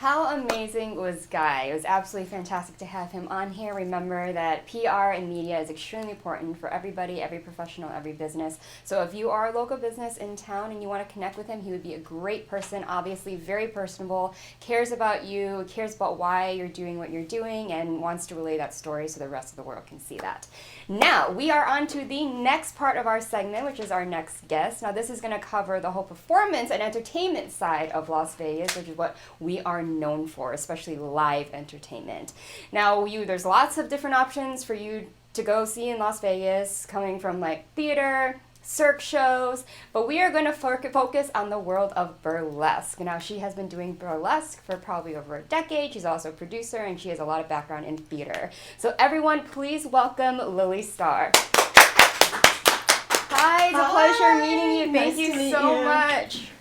how amazing was Guy? It was absolutely fantastic to have him on here. Remember that PR and media is extremely important for everybody, every professional, every business. So if you are a local business in town and you want to connect with him, he would be a great person, obviously very personable, cares about you, cares about why you're doing what you're doing, and wants to relay that story so the rest of the world can see that. Now, we are on to the next part of our segment, which is our next guest. Now, this is going to cover the whole performance and entertainment side of Las Vegas, which is what we are known for, especially live entertainment. Now, there's lots of different options for you to go see in Las Vegas, coming from like theater, cirque shows, but we are going to focus on the world of burlesque. Now, she has been doing burlesque for probably over a decade. She's also a producer, and she has a lot of background in theater. So everyone, please welcome Lily Starr. Hi, it's a pleasure meeting you. Thank you so much.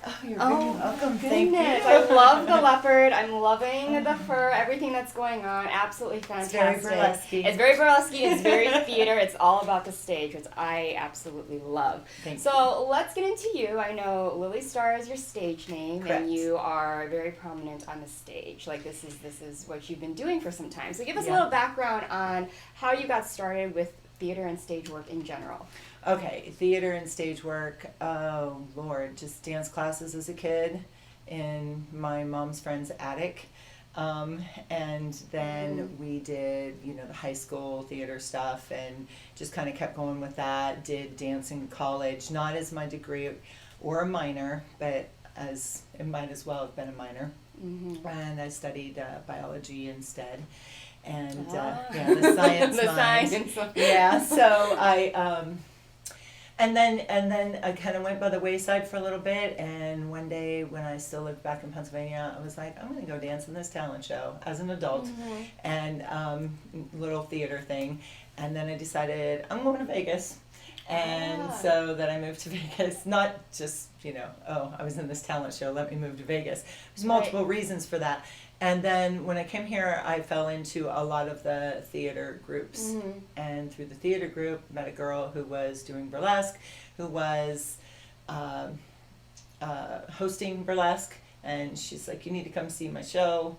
Oh, you're very welcome. Thank you. I love the leopard. I'm loving the fur, everything that's going on. Absolutely fantastic. It's very burlesque. It's very burlesque. It's very theater. It's all about the stage, which I absolutely love. Thank you. So let's get into you. I know Lily Starr is your stage name, Correct. and you are very prominent on the stage. Like this is what you've been doing for some time. So give us a Yeah. little background on how you got started with theater and stage work in general. Okay, theater and stage work. Oh, Lord, just dance classes as a kid in my mom's friend's attic. And then we did, the high school theater stuff and just kind of kept going with that. Did dance in college, not as my degree or a minor, but as it might as well have been a minor. Mm-hmm. And I studied biology instead. And the science The mind. science. Yeah, so and then I kind of went by the wayside for a little bit, and one day when I still lived back in Pennsylvania, I was like, I'm going to go dance in this talent show as an adult, Mm-hmm. and little theater thing, and then I decided I'm going to Vegas, and so then I moved to Vegas, not just, I was in this talent show, let me move to Vegas. There's multiple reasons for that. And then when I came here, I fell into a lot of the theater groups. Mm-hmm. And through the theater group, met a girl who was doing burlesque, who was hosting burlesque. And she's like, you need to come see my show.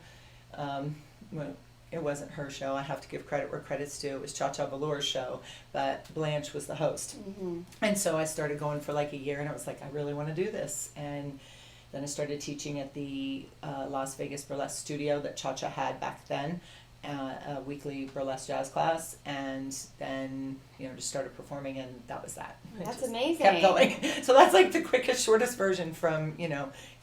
Well, it wasn't her show. I have to give credit where credit's due. It was Cha Cha Velour's show, but Blanche was the host. Mm-hmm. And so I started going for like a year, and I was like, I really want to do this. And then I started teaching at the Las Vegas Burlesque Studio that Cha Cha had back then, a weekly burlesque jazz class, and then just started performing, and that was that. That's amazing. Kept going. So that's like the quickest, shortest version from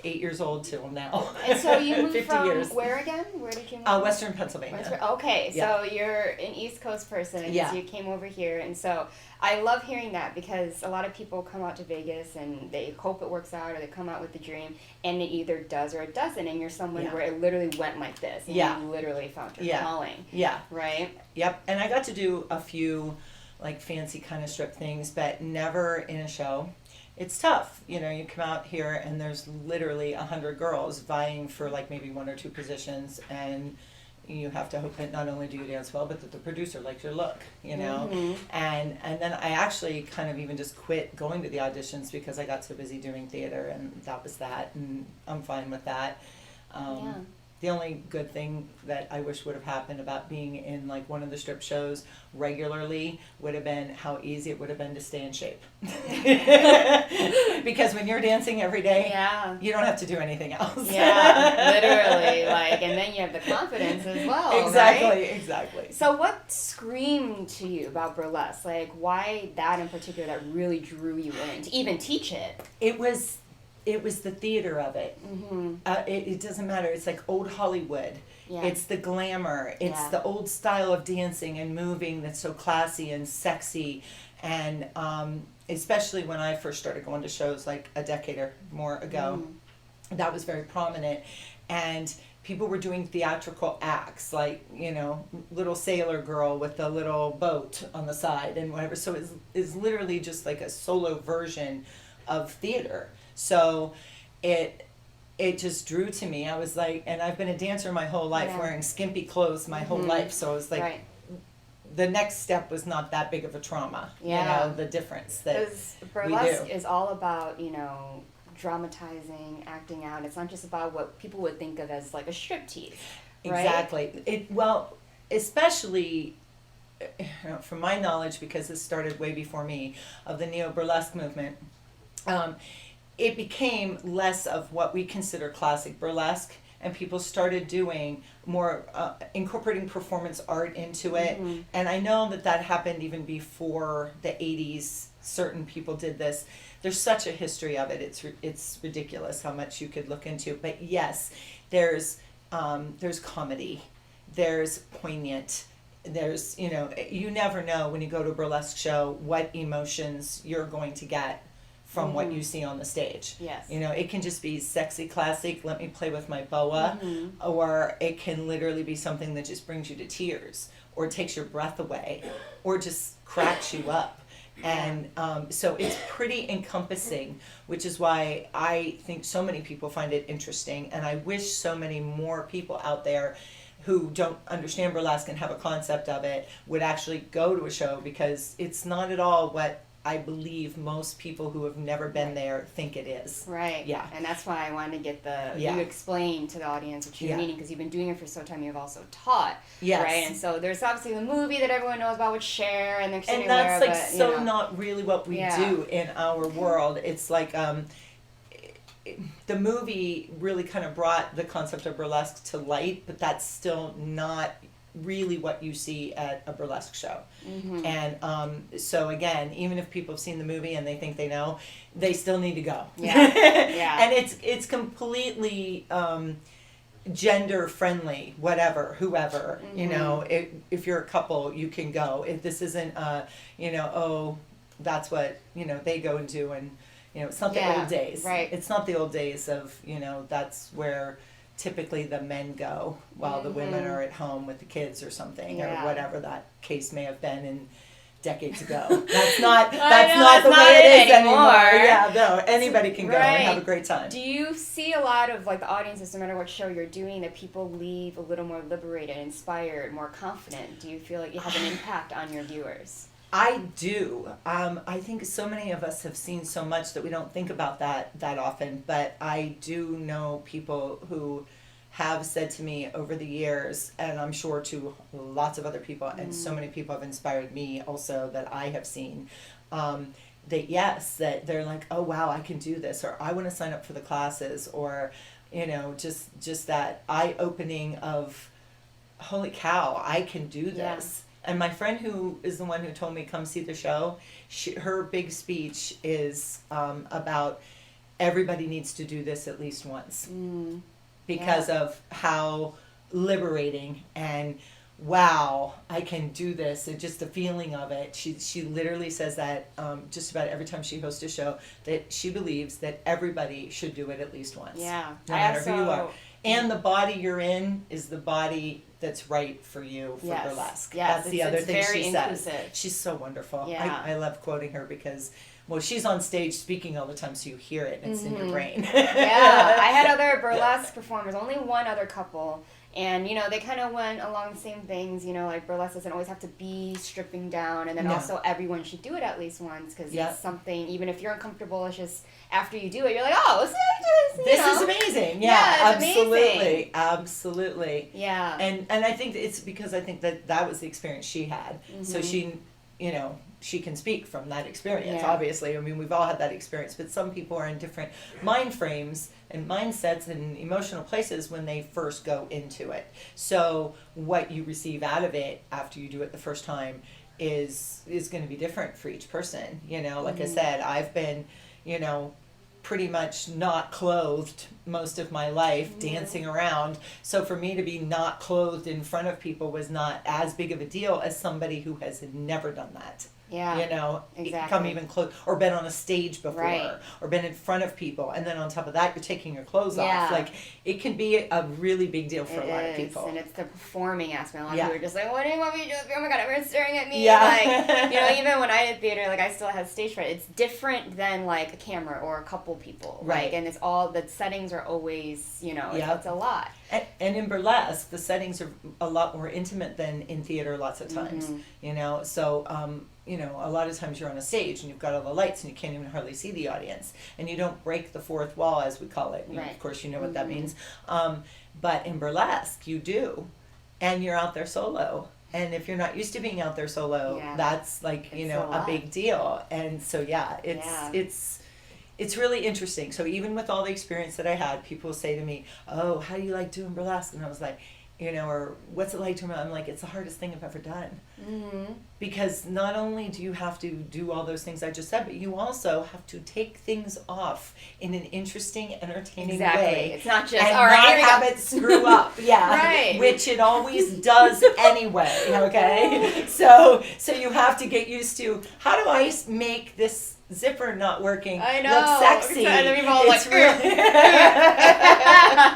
8 years old till now. And so you moved 50 from years. where again? Where did you move? Western Pennsylvania. Okay, Yeah. so you're an East Coast person, and Yeah. so you came over here, and so I love hearing that because a lot of people come out to Vegas and they hope it works out, or they come out with the dream, and it either does or it doesn't, and you're someone Yeah. where it literally went like this, and Yeah. you literally found your Yeah. calling, Yeah. right? Yep. And I got to do a few like fancy kind of strip things, but never in a show. It's tough. You come out here and there's literally 100 girls vying for like maybe one or two positions, and you have to hope that not only do you dance well, but that the producer likes your look, Mm-hmm. And then I actually kind of even just quit going to the auditions because I got so busy doing theater, and that was that, and I'm fine with that. Yeah. The only good thing that I wish would have happened about being in like one of the strip shows regularly would have been how easy it would have been to stay in shape. Because when you're dancing every day, Yeah. you don't have to do anything else. Yeah, literally, and then you have the confidence as well, Exactly, right? exactly. So what screamed to you about burlesque? Like, why that in particular that really drew you in to even teach it? It was the theater of it. Mm-hmm. It doesn't matter. It's like old Hollywood. Yeah. It's the glamour. It's Yeah. the old style of dancing and moving that's so classy and sexy. And especially when I first started going to shows like a decade or more ago, that was very prominent. And people were doing theatrical acts, like, little sailor girl with a little boat on the side and whatever. So it's literally just like a solo version of theater. So it just drew to me. I was like, and I've been a dancer my whole life, Yeah. wearing skimpy clothes my whole life. So I was like, Right. the next step was not that big of a trauma. Yeah. The difference that Because burlesque do. is all about, dramatizing, acting out. It's not just about what people would think of as like a striptease, right? Exactly. Especially from my knowledge, because this started way before me, of the neo-burlesque movement, it became less of what we consider classic burlesque, and people started doing more, incorporating performance art into it. Mm-hmm. And I know that happened even before the 80s. Certain people did this. There's such a history of it. It's ridiculous how much you could look into. But yes, there's comedy, there's poignant, there's, you never know when you go to a burlesque show what emotions you're going to get from what you see on the stage. Yes. It can just be sexy, classic, let me play with my boa, or it can literally be something that just brings you to tears, or takes your breath away, or just cracks you up. And so it's pretty encompassing, which is why I think so many people find it interesting, and I wish so many more people out there who don't understand burlesque and have a concept of it would actually go to a show, because it's not at all what I believe most people who have never been there think it is. Right. Yeah. And that's why I wanted to get you Yeah. explain to the audience what you're Yeah. meaning, because you've been doing it for so long. You've also taught. Yes. Right. And so there's obviously the movie that everyone knows about with Cher, and they're sitting And that's there, like but, so not really what we Yeah. do in our world. It's like the movie really kind of brought the concept of burlesque to light, but that's still not really what you see at a burlesque show. Mm-hmm. And so again, even if people have seen the movie and they think they know, they still need to go. Yeah. Yeah. And it's completely gender friendly, whatever, whoever, if you're a couple, you can go. If this isn't that's what they go and do, and it's not the old days. Right. It's not the old days of that's where typically the men go while the women are at home with the kids or something, or whatever that case may have been in decades ago. That's not the way it is anymore. Yeah, no, anybody can go and have a great time. Do you see a lot of like the audiences, no matter what show you're doing, that people leave a little more liberated, inspired, more confident? Do you feel like you have an impact on your viewers? I do. I think so many of us have seen so much that we don't think about that often, but I do know people who have said to me over the years, and I'm sure to lots of other people, and so many people have inspired me also that I have seen, that they're like, oh wow, I can do this, or I want to sign up for the classes, or just that eye-opening of, holy cow, I can do this. And my friend who is the one who told me come see the show, her big speech is about everybody needs to do this at least once. Because of how liberating and wow, I can do this, and just the feeling of it. She literally says that just about every time she hosts a show, that she believes that everybody should do it at least once. Yeah. No matter who you are. And the body you're in is the body that's right for you for burlesque. Yes, that's the other thing very she inclusive. says. She's so wonderful. Yeah. I love quoting her because, well, she's on stage speaking all the time, so you hear it and it's in your brain. Yeah, I had other burlesque performers, only one other couple, and they kind of went along the same things. Like burlesque doesn't always have to be stripping down, and then also everyone should do it at least once, because it's something. Even if you're uncomfortable, it's just after you do it, you're like, oh, this is amazing. Yeah, it's absolutely. Yeah, and I think it's because I think that was the experience she had, so she she can speak from that experience, obviously. I mean, we've all had that experience, but some people are in different mind frames and mindsets and emotional places when they first go into it. So what you receive out of it after you do it the first time is going to be different for each person. Like I said, I've been, pretty much not clothed most of my life, dancing around. So for me to be not clothed in front of people was not as big of a deal as somebody who has never done that. Yeah. Exactly. Come even close, or been on a stage before, or been in front of people, and then on top of that, you're taking your clothes off. Like, it can be a really big deal for a lot of people. And it's the performing aspect. A lot of people are just like, what do you want me to do? Oh my god, everyone's staring at me. Yeah. Like, even when I did theater, like, I still had stage fright. It's different than like a camera or a couple people. Right. Like, and it's all, the settings are always, it's a lot. And in burlesque, the settings are a lot more intimate than in theater lots of times. So you know, a lot of times you're on a stage and you've got all the lights and you can't even hardly see the audience, and you don't break the fourth wall, as we call it. Right. Of course, you know what that means. But in burlesque, you do, and you're out there solo. And if you're not used to being out there solo, that's like, you know, a big deal. And so, it's really interesting. So even with all the experience that I had, people say to me, oh, how do you like doing burlesque? And I was like, you know, or what's it like to, I'm like, it's the hardest thing I've ever done. Because not only do you have to do all those things I just said, but you also have to take things off in an interesting, entertaining way. It's not just, and all right, not have it screw up. Right. Which it always does anyway, okay? So you have to get used to, how do I make this zipper not working I know. look sexy? And then people are like, really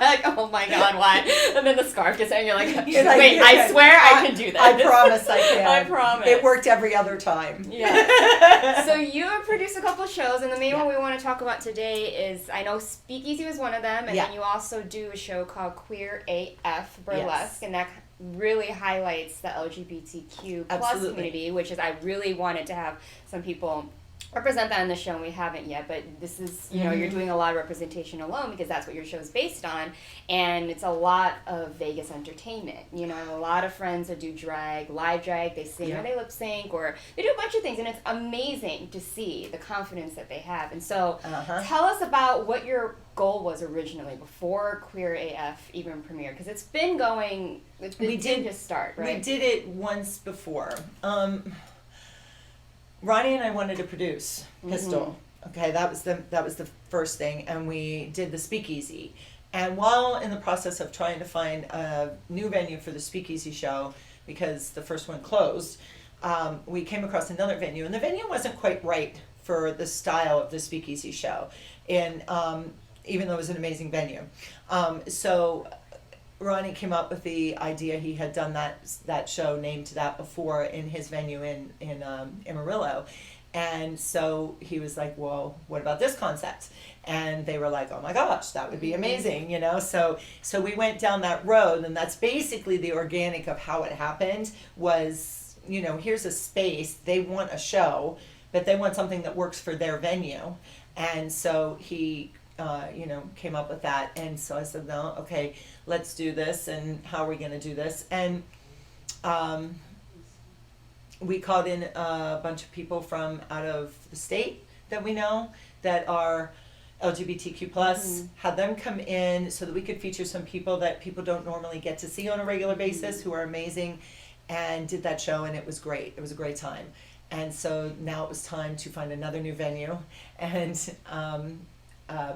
like, oh my God, why? And then the scarf gets out and you're like, You're like, wait, I swear I can do this. I promise I can. I promise. It worked every other time. Yeah. So you have produced a couple of shows, and the main one we want to talk about today is, I know Speakeasy was one of them, and then you also do a show called Queer AF Burlesque, and that really highlights the LGBTQ plus community, which is, I really wanted to have some people represent that on the show, and we haven't yet, but this is, you know, you're doing a lot of representation alone because that's what your show's based on, and it's a lot of Vegas entertainment. You know, a lot of friends that do drag, live drag, they sing or they lip sync, or they do a bunch of things, and it's amazing to see the confidence that they have. And so tell us about what your goal was originally before Queer AF even premiered, because it's been going, it didn't just start, right? We did it once before. Ronnie and I wanted to produce Pistol. Okay, that was the first thing, and we did the Speakeasy. And while in the process of trying to find a new venue for the Speakeasy show, because the first one closed, we came across another venue, and the venue wasn't quite right for the style of the Speakeasy show, and even though it was an amazing venue. So Ronnie came up with the idea. He had done that show named that before in his venue in Amarillo, and so he was like, "Well, what about this concept?" And they were like, "Oh my gosh, that would be amazing," you know. So we went down that road, and that's basically the organic of how it happened. Was, you know, here's a space, they want a show, but they want something that works for their venue, and so he came up with that. And so I said, no, okay, let's do this. And how are we going to do this? And we called in a bunch of people from out of the state that we know that are LGBTQ plus, had them come in so that we could feature some people that people don't normally get to see on a regular basis, who are amazing, and did that show, and it was great. It was a great time. And so now it was time to find another new venue, and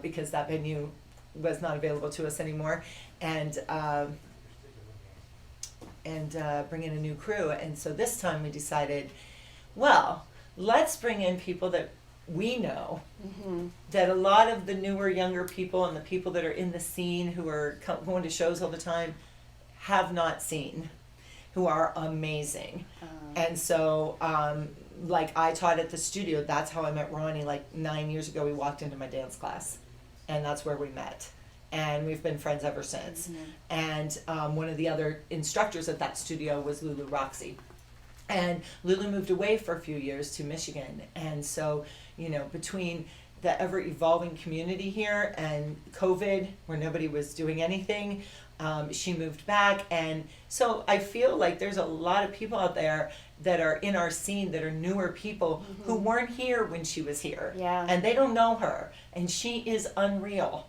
because that venue was not available to us anymore, and bring in a new crew. And so this time we decided, well, let's bring in people that we know, that a lot of the newer, younger people and the people that are in the scene who are going to shows all the time have not seen, who are amazing. And so like I taught at the studio. That's how I met Ronnie like 9 years ago. We walked into my dance class, and that's where we met. And we've been friends ever since. And one of the other instructors at that studio was Lulu Roxy. And Lulu moved away for a few years to Michigan. And so, you know, between the ever-evolving community here and COVID, where nobody was doing anything, she moved back. And so I feel like there's a lot of people out there that are in our scene that are newer people who weren't here when she was here. And they don't know her. And she is unreal.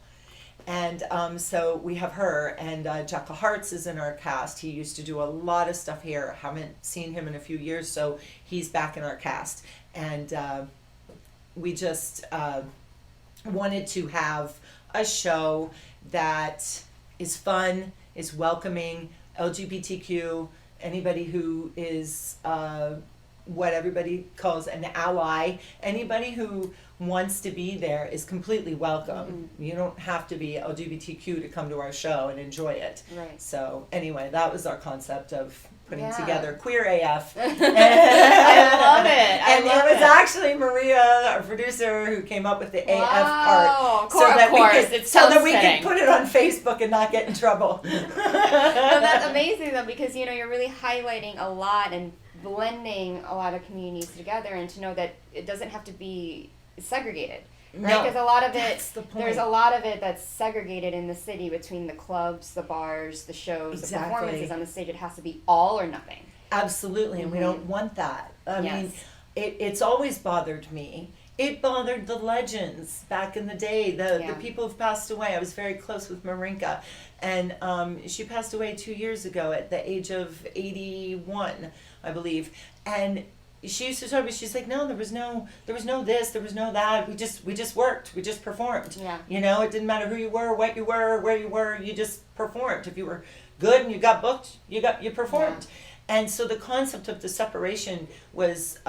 And so we have her, and Jacka Hartz is in our cast. He used to do a lot of stuff here. Haven't seen him in a few years, so he's back in our cast. And we just wanted to have a show that is fun, is welcoming, LGBTQ, anybody who is what everybody calls an ally, anybody who wants to be there is completely welcome. You don't have to be LGBTQ to come to our show and enjoy it. So anyway, that was our concept of putting together Queer AF. I love it. And it was actually Maria, our producer, who came up with the AF part. So that we could put it on Facebook and not get in trouble. Well, that's amazing though, because you know you're really highlighting a lot, and blending a lot of communities together, and to know that it doesn't have to be segregated. Right, No, because a lot of that's the it, point. there's a lot of it that's segregated in the city between the clubs, the bars, the shows, the Exactly. performances on the stage. It has to be all or nothing. Absolutely, and we don't want that. I mean, Yes. it's always bothered me. It bothered the legends back in the day, the Yeah. people who've passed away. I was very close with Marinka, and she passed away 2 years ago at the age of 81, I believe. And she used to tell me, she's like, no, there was no this, there was no that. We just worked, we just performed. Yeah. You know, it didn't matter who you were, what you were, where you were. You just performed. If you were good and you got booked, you performed. And so the concept of the separation was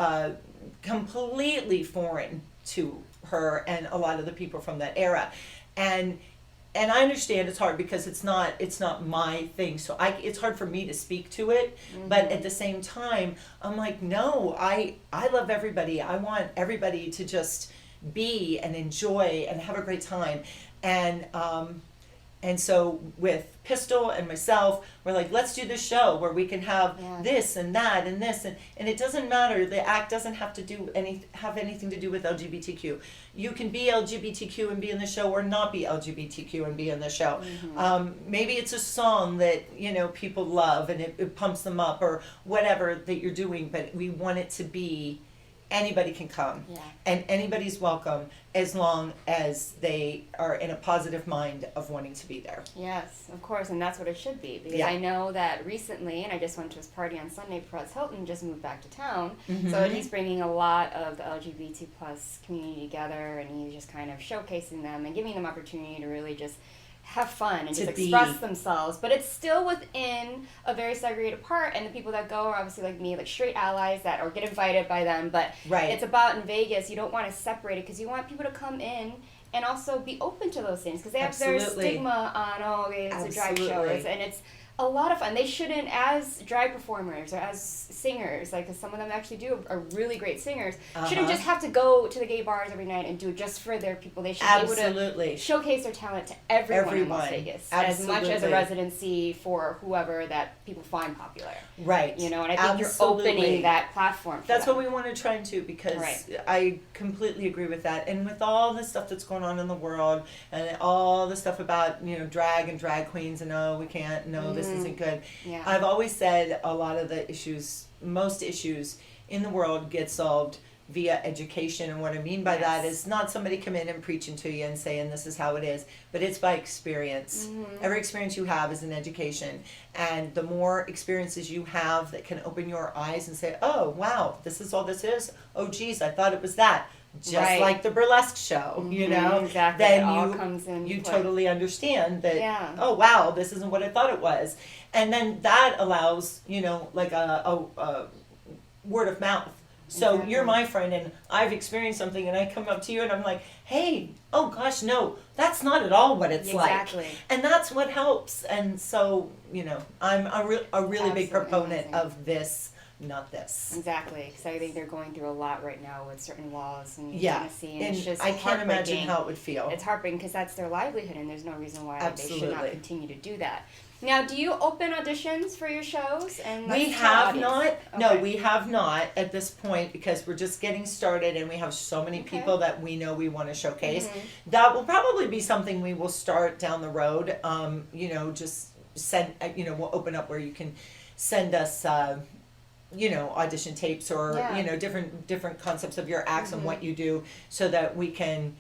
completely foreign to her and a lot of the people from that era. And I understand it's hard because it's not my thing. So it's hard for me to speak to it. But at the same time, I'm like, no, I love everybody. I want everybody to just be and enjoy and have a great time. And so with Pistol and myself, we're like, let's do this show where we can have this and that and this, and it doesn't matter. The act doesn't have to have anything to do with LGBTQ. You can be LGBTQ and be in the show, or not be LGBTQ and be in the show. Maybe it's a song that people love and it pumps them up, or whatever that you're doing. But we want it to be anybody can come, and anybody's welcome as long as they are in a positive mind of wanting to be there. Yes, of course, and that's what it should be. Because Yeah. I know that recently, and I just went to his party on Sunday, Perez Hilton just moved back to town, Mm-hmm. so he's bringing a lot of the LGBT plus community together, and he's just kind of showcasing them and giving them opportunity to really just have fun and To just be. express themselves. But it's still within a very segregated part, and the people that go are obviously like me, like straight allies that or get invited by them. But Right. it's about in Vegas, you don't want to separate it because you want people to come in and also be open to those things because they have their Absolutely. stigma on, oh, okay, it's a drag show. Absolutely. And it's a lot of fun. They shouldn't, as drag performers or as singers, like 'cause some of them actually are really great singers, shouldn't just have to go to the gay bars every night and do it just for their people. They should be able Absolutely. to showcase their talent to everyone in Las Everyone. Vegas, as much as a Absolutely. residency for whoever that people find popular. Right. And I think Absolutely. you're opening that platform for That's them. what we want to try and do, because Right. I completely agree with that. And with all the stuff that's going on in the world and all the stuff about, drag and drag queens and we can't, this isn't good. Yeah. I've always said a lot of the issues, most issues in the world get solved via education. And what I mean by that is not somebody come in and preaching to you and saying this is how it is, but it's by experience. Every experience you have is an education. And the more experiences you have that can open your eyes and say, oh, wow, this is all this is. Oh, geez, I thought it was that. Just Right. like the burlesque show, Exactly. then It all comes in you play. totally understand that, Yeah. oh, wow, this isn't what I thought it was. And then that allows, like a word of mouth. So Exactly. you're my friend and I've experienced something and I come up to you and I'm like, hey, oh gosh, no, that's not at all what it's Exactly. like. And that's what helps. And so, I'm a really Absolutely big proponent amazing. of this, not this. Exactly, because I think they're going through a lot right now with certain laws in Yeah, Tennessee, and and it's just I can't imagine heartbreaking. how it would feel. It's heartbreaking because that's their livelihood, and there's no reason why they should not Absolutely. continue to do that. Now, do you open auditions for your shows? And We let's tell have audience. not. No, Okay. we have not at this point because we're just getting started and we have so many Okay. people that we know we want to showcase. Mhm. That will probably be something we will start down the road. Just send, we'll open up where you can send us, audition tapes or, Yeah. different concepts of your acts and Mhm. what you do so that we can,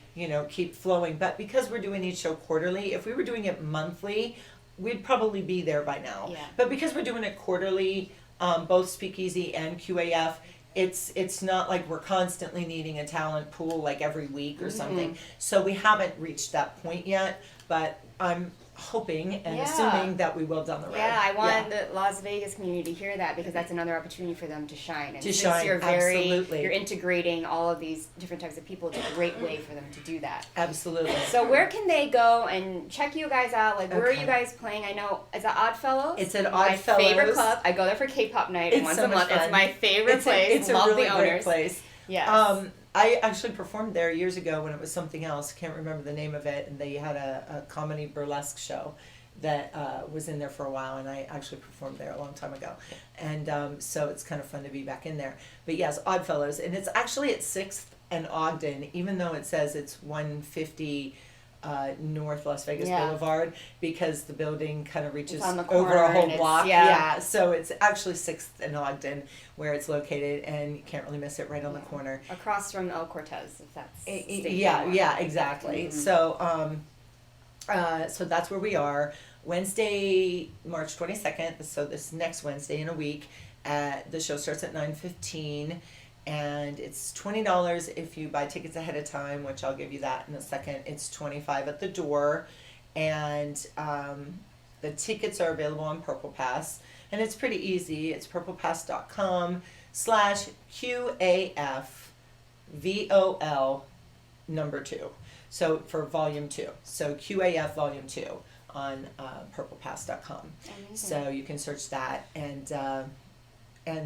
keep flowing. But because we're doing each show quarterly, if we were doing it monthly, we'd probably be there by now. Yeah. But because we're doing it quarterly, both Speakeasy and QAF, it's not like we're constantly needing a talent pool like every week or something. So we haven't reached that point yet, but I'm hoping and Yeah. assuming that we will down the road. Yeah, I want the Las Vegas community to hear that because that's another opportunity for them to shine. And To since shine, you're absolutely. you're integrating all of these different types of people, it's a great way for them to do that. Absolutely. So where can they go and check you guys out? Like, where are Okay. you guys playing? I know, is it Oddfellows? It's at My favorite Oddfellows. club. I go there for K-pop night It's once so a much month. It's fun. my favorite place. It's a Love really the great owners. place. Yes. I actually performed there years ago when it was something else. Can't remember the name of it, and they had a comedy burlesque show. that was in there for a while, and I actually performed there a long time ago. And so it's kind of fun to be back in there. But yes, Oddfellows, and it's actually at 6th and Ogden, even though it says it's 150 North Las Vegas Boulevard, because the building kind of reaches over a whole block. So it's actually 6th and Ogden where it's located, and you can't really miss it, right on the corner. Across from El Cortez, if that's exactly. So so that's where we are. Wednesday, March 22nd, so this next Wednesday in a week, the show starts at 9:15. And it's $20 if you buy tickets ahead of time, which I'll give you that in a second. It's $25 at the door, and the tickets are available on Purple Pass, and it's pretty easy. It's purplepass.com/QAFVOL2. So for volume 2. So QAF volume 2 on purplepass.com. So you can search that, and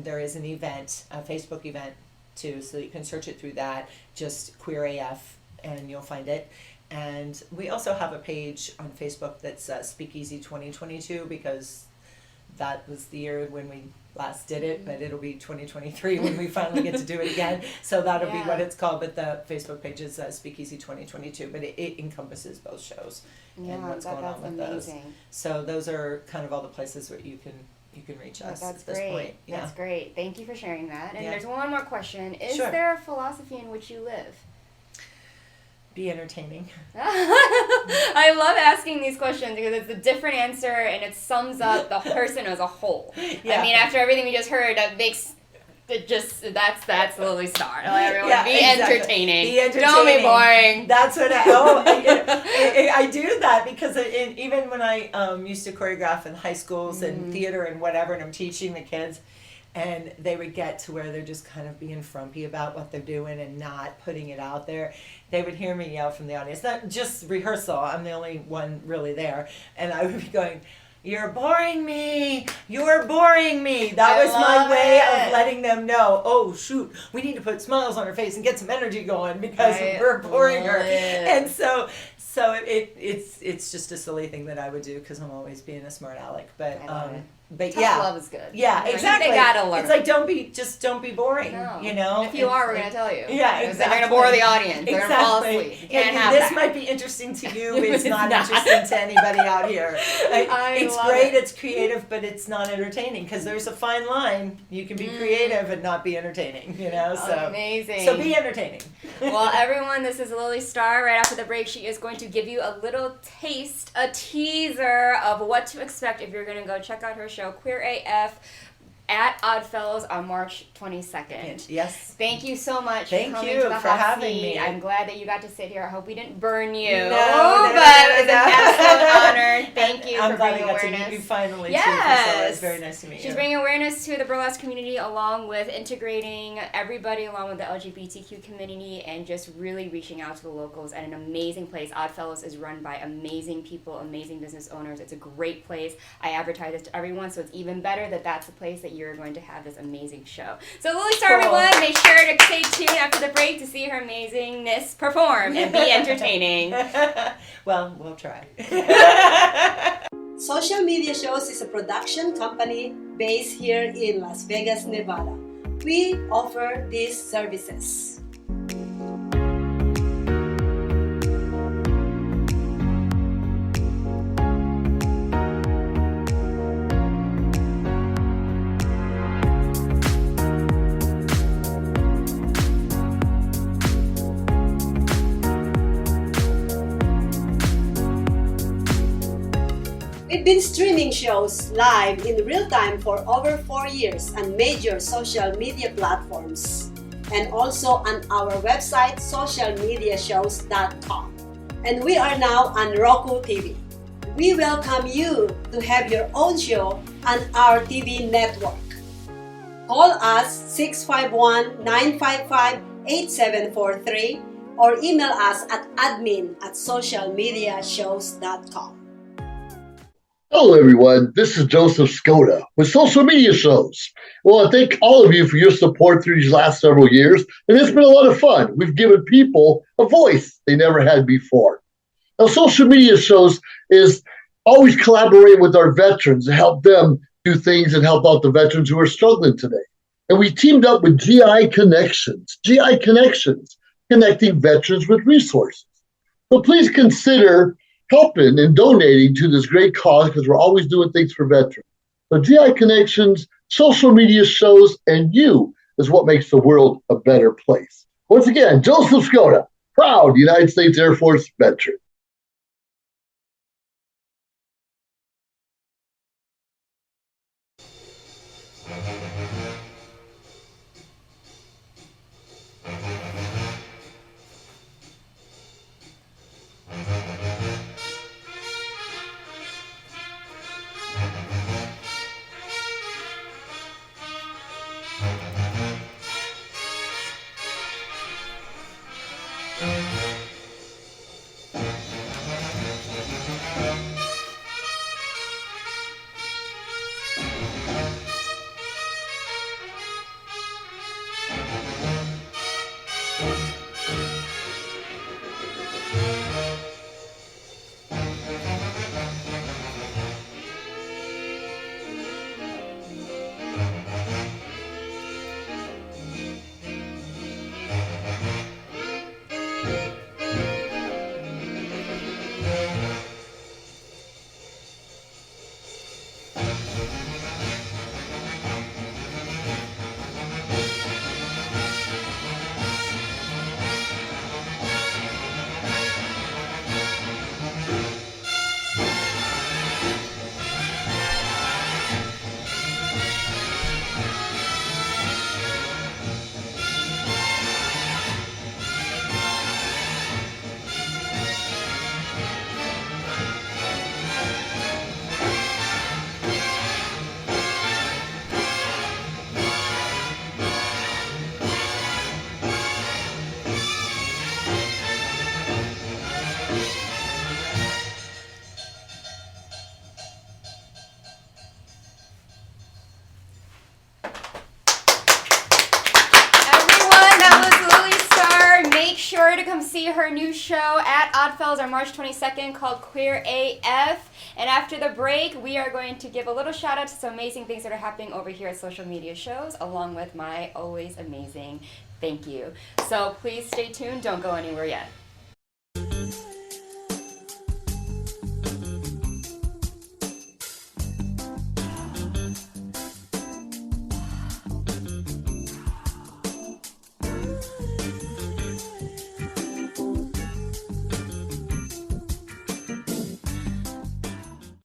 there is an event, a Facebook event too, so you can search it through that, just Queer AF, and you'll find it. And we also have a page on Facebook that's Speakeasy 2022, because that was the year when we last did it, but it'll be 2023 when we finally get to do it again. So that'll be what it's called, but the Facebook page is Speakeasy 2022, but it encompasses both shows and what's going on with those. So those are kind of all the places where you can reach us at this point. That's great. Thank you for sharing that. And there's one more question. Is there a philosophy in which you live? Be entertaining. I love asking these questions because it's a different answer and it sums up the person as a whole. I mean, after everything we just heard, that makes it just, that's Lily Star. Everyone, entertaining. Be entertaining. Don't be boring. That's what I do that because even when I used to choreograph in high schools and theater and whatever, and I'm teaching the kids, and they would get to where they're just kind of being frumpy about what they're doing and not putting it out there. They would hear me yell from the audience, not just rehearsal, I'm the only one really there, and I would be going, "You're boring me. You're boring me." That was my way of letting them know, oh, shoot, we need to put smiles on her face and get some energy going because we're boring her. And so it's just a silly thing that I would do because I'm always being a smart aleck. But tough love is good. Yeah, exactly. They gotta learn. It's like don't be boring. No. You know. And if you are, we're gonna tell you. Yeah, exactly. They're gonna bore the audience. They're gonna fall asleep. You can't have this that. might be interesting to you. It's not interesting to anybody out here. It's great. It's creative, but it's not entertaining because there's a fine line. You can be creative and not be entertaining. You know. So amazing. So be entertaining. Well, everyone, this is Lily Star. Right after the break, she is going to give you a little taste, a teaser of what to expect if you're going to go check out her show, Queer AF, at Oddfellows on March 22nd. Yes. Thank you so much Thank for coming you to the for hot having seat. me. I'm glad that you got to sit here. I hope we didn't burn you. No, but it was an absolute honor. Thank you I'm for glad bringing I got awareness. to meet you finally, yes. too, Priscilla. It's very nice to meet you. She's bringing awareness to the burlesque community along with integrating everybody along with the LGBTQ community and just really reaching out to the locals at an amazing place. Oddfellows is run by amazing people, amazing business owners. It's a great place. I advertise it to everyone, so it's even better that that's the place that you're going to have this amazing show. So Lily Star, everyone, make sure to stay tuned after the break to see her amazingness perform and be entertaining. Well, we'll try. Social Media Shows is a production company based here in Las Vegas, Nevada. We offer these services. We've been streaming shows live in real time for over 4 years on major social media platforms and also on our website socialmediashows.com. And we are now on Roku TV. We welcome you to have your own show on our TV network. Call us 651-955-8743 or email us at admin@socialmediashows.com. Hello, everyone. This is Joseph Skoda with Social Media Shows. Well, I thank all of you for your support through these last several years, and it's been a lot of fun. We've given people a voice they never had before. Now, Social Media Shows is always collaborate with our veterans to help them do things and help out the veterans who are struggling today. And we teamed up with GI Connections, connecting veterans with resources. So please consider helping and donating to this great cause because we're always doing things for veterans. So GI Connections, social media shows, and you is what makes the world a better place. Once again, Joseph Skoda, proud United States Air Force veteran. To come see her new show at Oddfellows on March 22nd called Queer AF. And after the break, we are going to give a little shout out to some amazing things that are happening over here at social media shows, along with my always amazing thank you. So please stay tuned. Don't go anywhere yet.